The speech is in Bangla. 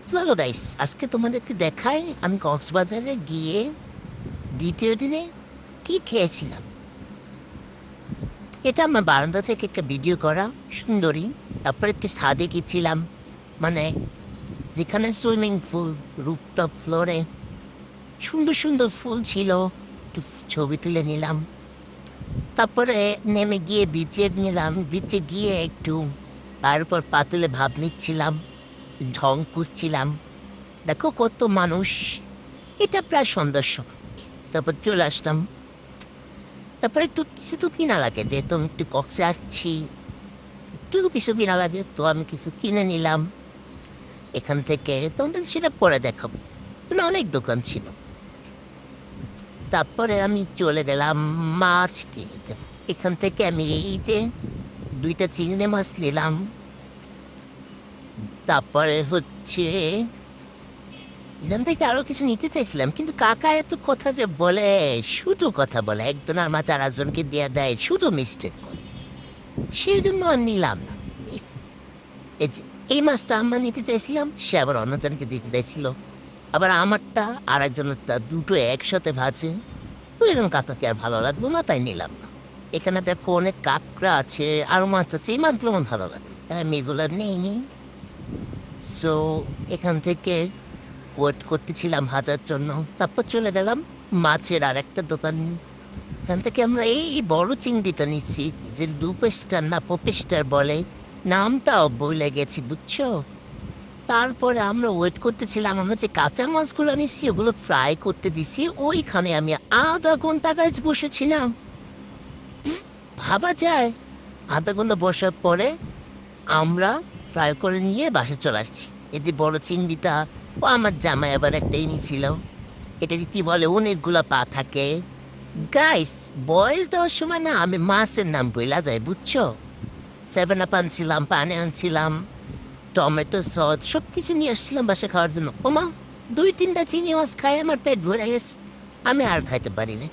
চলো গাইস, আজকে তোমাদেরকে দেখাই আমি কক্সবাজারে গিয়ে দ্বিতীয় দিনে কি খেয়েছিলাম। এটা আমার বারান্দা থেকে একটা ভিডিও করা, সুন্দরী। তারপরে একটি ছাদে গেছিলাম, মানে যেখানে সুইমিং পুল, রুফটপ ফ্লোরে সুন্দর সুন্দর ফুল ছিল, একটু ছবি তুলে নিলাম। তারপরে নেমে গিয়ে বিচে নিলাম, বিচে গিয়ে একটু তার উপর পাতুলে ভাব নিচ্ছিলাম, ঢং করছিলাম। দেখো কত মানুষ, এটা প্রায় সন্ধ্যার সময়। তারপর চলে আসলাম। তারপরে একটু কিছু তো কিনা লাগে, যেহেতু আমি একটু কক্সে আসছি, একটু কিছু কিনা লাগে, তো আমি কিছু কিনে নিলাম এখান থেকে। তোমাদের সেটা পরে দেখাবো, কিন্তু অনেক দোকান ছিল। তারপরে আমি চলে গেলাম মাছ কিনতে। এখান থেকে আমি এই যে দুইটা চিংড়ি মাছ নিলাম। তারপরে হচ্ছে এখান থেকে আরো কিছু নিতে চাইছিলাম, কিন্তু কাকা এত কথা যে বলে, শুধু কথা বলে, একজন আর মাছ আর একজনকে দিয়ে দেয়, শুধু মিস্টেক করে, সেই জন্য আর নিলাম না। এই যে এই মাছটা আমরা নিতে চাইছিলাম, সে আবার অন্যজনকে দিতে চাইছিল, আবার আমারটা আর একজনেরটা দুটো একসাথে ভাজে। তো এরকম কাকাকে আর ভালো লাগলো না, তাই নিলাম না। এখানে দেখো অনেক কাঁকড়া আছে, আরো মাছ আছে, এই মাছগুলো আমার ভালো লাগে, তাই আমি এগুলো নেইনি। সো এখান থেকে ওয়েট করতেছিলাম হাজার জন্য। তারপর চলে গেলাম মাছের আর একটা দোকান। এখান থেকে আমরা এই বড় চিংড়িটা নিচ্ছি, যে লুপেস্টার না পপেস্টার বলে, নামটাও বলে গেছি, বুঝছো। তারপরে আমরা ওয়েট করতেছিলাম, আমরা যে কাঁচা মাছগুলো নিচ্ছি ওগুলো ফ্রাই করতে দিচ্ছি। ওইখানে আমি আধা ঘন্টা গাছ বসেছিলাম, ভাবা যায়। আধা ঘন্টা বসার পরে আমরা ফ্রাই করে নিয়ে বাসা চলে আসছি। এতে বড় চিংড়িটা ও আমার জামাই আবার একটা এনেছিল। এটাকে কি বলে, অনেকগুলো পা থাকে। গাইস, বয়স দেওয়ার সময় না আমি মাছের নাম বইলা যায়, বুঝছো। সেভেন আপ আনছিলাম, পানি আনছিলাম, টমেটো সস সব কিছু নিয়ে আসছিলাম বাসা খাওয়ার জন্য। ওমা, দুই তিনটা চিংড়ি মাছ খাই আমার পেট ভরে গেছে, আমি আর খাইতে পারি না।